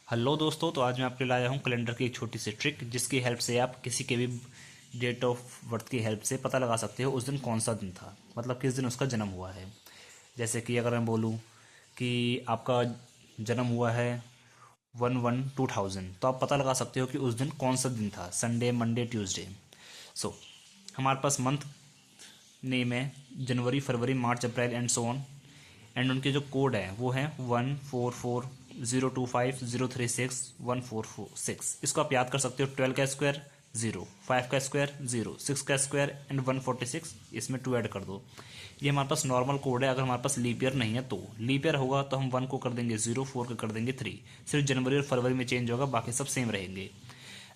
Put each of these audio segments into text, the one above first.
Hello दोस्तों, तो आज मैं आपके लिए लाया हूँ कैलेंडर की एक छोटी सी ट्रिक जिसकी हेल्प से आप किसी के भी डेट ऑफ बर्थ की हेल्प से पता लगा सकते हो उस दिन कौन सा दिन था, मतलब किस दिन उसका जन्म हुआ है। जैसे कि अगर मैं बोलूँ कि आपका जन्म हुआ है 1/1/2000, तो आप पता लगा सकते हो कि उस दिन कौन सा दिन था, संडे, मंडे, ट्यूसडे। सो हमारे पास मंथ नेम है जनवरी, फरवरी, मार्च, अप्रैल एंड सो ऑन। एंड उनके जो कोड है वो है 1440250361446। इसको आप याद कर सकते हो। 12 का स्क्वायर 0, 5 का स्क्वायर 0, 6 का स्क्वायर एंड 146, इसमें 2 ऐड कर दो। ये हमारे पास नॉर्मल कोड है। अगर हमारे पास लीप ईयर नहीं है, तो लीप ईयर होगा तो हम 1 को कर देंगे 0, 4 को कर देंगे 3। सिर्फ जनवरी और फरवरी में चेंज होगा, बाकी सब सेम रहेंगे।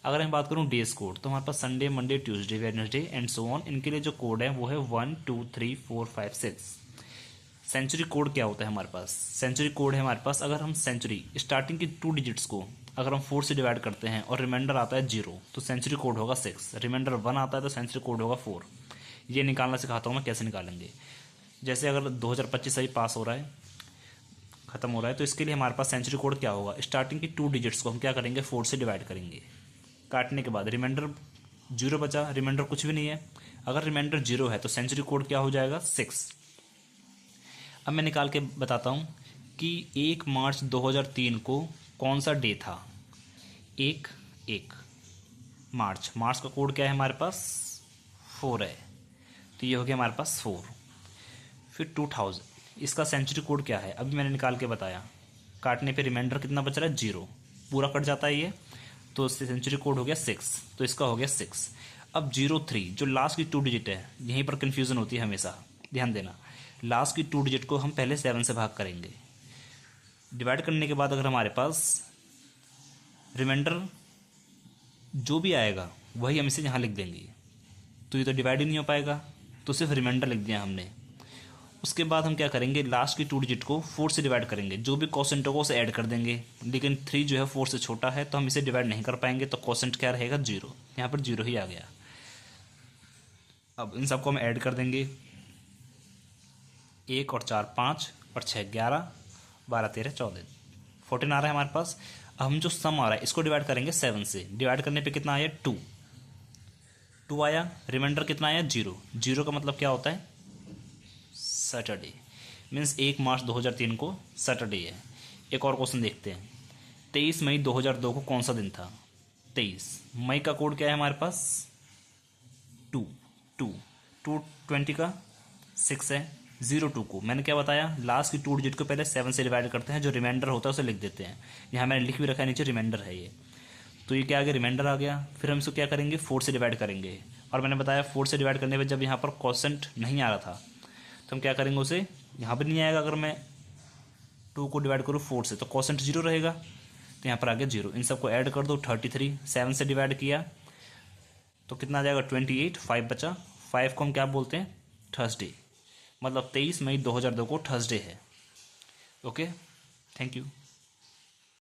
अगर मैं बात करूं डेज कोड, तो हमारे पास Sunday, Monday, Tuesday, Wednesday and so on, इनके लिए जो कोड है वो है 1 2 3 4 5 6। सेंचुरी कोड क्या होता है हमारे पास? सेंचुरी कोड है हमारे पास, अगर हम सेंचुरी स्टार्टिंग की 2 डिजिट्स को अगर हम 4 से डिवाइड करते हैं और रिमाइंडर आता है 0, तो सेंचुरी कोड होगा 6। रिमाइंडर 1 आता है तो सेंचुरी कोड होगा 4। ये निकालना सिखाता हूँ मैं, कैसे निकालेंगे। जैसे अगर 2025 अभी पास हो रहा है, खत्म हो रहा है, तो इसके लिए हमारे पास सेंचुरी कोड क्या होगा? स्टार्टिंग की 2 डिजिट्स को हम क्या करेंगे? 4 से डिवाइड करेंगे। काटने के बाद रिमाइंडर 0 बचा, रिमाइंडर कुछ भी नहीं है। अगर रिमाइंडर 0 है तो सेंचुरी कोड क्या हो जाएगा? 6। अब मैं निकाल के बताता हूँ कि 1 मार्च 2003 को कौन सा डे था। 1 मार्च, मार्च का कोड क्या है हमारे पास? 4 है, तो ये हो गया हमारे पास 4। फिर 2000, इसका सेंचुरी कोड क्या है? अभी मैंने निकाल के बताया। काटने पे रिमाइंडर कितना बच रहा है? 0, पूरा कट जाता है ये, तो इससे सेंचुरी कोड हो गया 6, तो इसका हो गया 6। अब 03 जो लास्ट की 2 डिजिट है, यहीं पर कन्फ्यूज़न होती है हमेशा, ध्यान देना। लास्ट की 2 डिजिट को हम पहले 7 से भाग करेंगे। डिवाइड करने के बाद अगर हमारे पास रिमाइंडर जो भी आएगा वही हम इसे यहाँ लिख देंगे, तो ये तो डिवाइड ही नहीं हो पाएगा, तो सिर्फ रिमाइंडर लिख दिया हमने। उसके बाद हम क्या करेंगे? लास्ट की 2 डिजिट को 4 से डिवाइड करेंगे, जो भी कोसेंट होगा उसे ऐड कर देंगे। लेकिन 3 जो है 4 से छोटा है, तो हम इसे डिवाइड नहीं कर पाएंगे, तो कोसेंट क्या रहेगा? 0। यहाँ पर 0 ही आ गया। अब इन सबको हम ऐड कर देंगे। 1 और 4 5 और 6 11, 12 13 14, 14 आ रहा है हमारे पास। अब हम जो सम आ रहा है इसको डिवाइड करेंगे 7 से। डिवाइड करने पे कितना आया? 2 आया। रिमाइंडर कितना आया? 0। 0 का मतलब क्या होता है? सैटरडे। मीन्स 1 मार्च 2003 को सैटरडे है। एक और क्वेश्चन देखते हैं। 23 मई 2002 को कौन सा दिन था? 23 मई का कोड क्या है हमारे पास? 2 2 2 20 का 6 है। 02 को मैंने क्या बताया? लास्ट की 2 डिजिट को पहले 7 से डिवाइड करते हैं, जो रिमाइंडर होता है उसे लिख देते हैं। यहाँ मैंने लिख भी रखा है नीचे, रिमाइंडर है ये। तो ये क्या आ गया? रिमाइंडर आ गया। फिर हम इसको क्या करेंगे? 4 से डिवाइड करेंगे। और मैंने बताया 4 से डिवाइड करने पर जब यहाँ पर क्वोशंट नहीं आ रहा था, तो हम क्या करेंगे? उसे यहाँ पर नहीं आएगा। अगर मैं 2 को डिवाइड करूँ 4 से, तो क्वोशंट 0 रहेगा, तो यहाँ पर आ गया 0। इन सबको ऐड कर दो। 33 7 से डिवाइड किया तो कितना आ जाएगा? 28। 5 बचा। 5 को हम क्या बोलते हैं? थर्सडे। मतलब 23 मई 2002 को थर्सडे है। Okay, thank you.